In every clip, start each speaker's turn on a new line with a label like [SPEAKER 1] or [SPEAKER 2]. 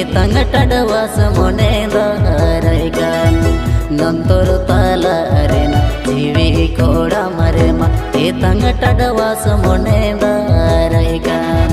[SPEAKER 1] tang tadawas mone daraikan nantor tala arena jiwi koda marema tang tadawas mone daraikan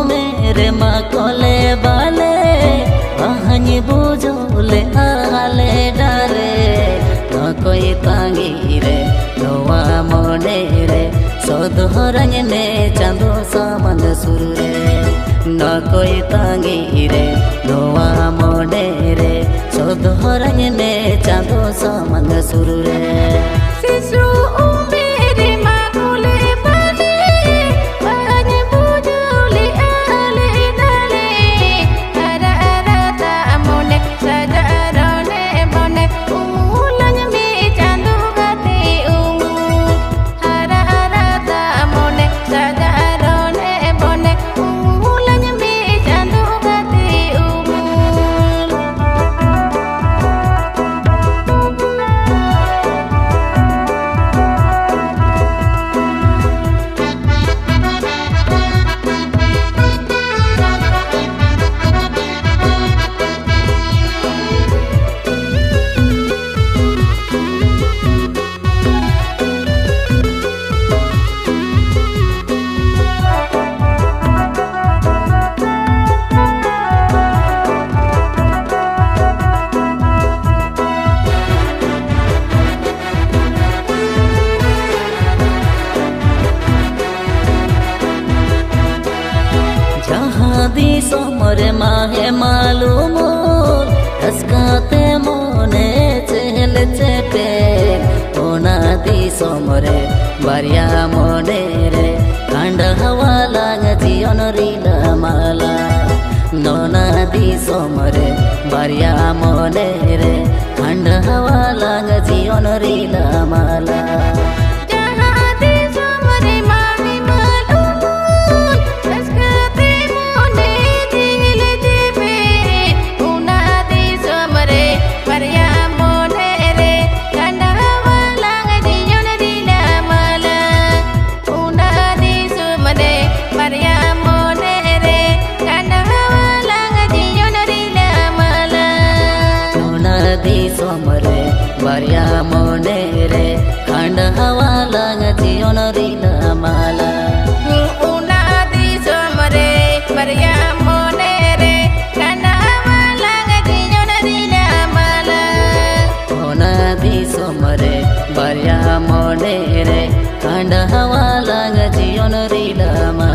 [SPEAKER 1] मेरे माकोले बाले वहानी बुझोले आले डारे न कोई तांगी रे नवा मोने रे सोधरंग ने चांदो सामन सुर रे न कोई तांगी रे नवा मोने रे सोधरंग ने चांदो सामन सुर रे सिसु दी सोमरे माहे मालूम रसकाते मोने चहल चेपे ओना दी सोमरे बारिया मोने रे कांड हवाला जीवन रीला माला नोना दी सोमरे बारिया मोने रे कांड हवाला जीवन रीला माला सोमरे बारिया मोने रे खंड हवाला जीवन रीला माला
[SPEAKER 2] उना दी सोमरे बारिया मोने रे खंड हवाला जीवन रीला माला
[SPEAKER 1] उना दी सोमरे बारिया मोने रे खंड हवाला जीवन रीला माला।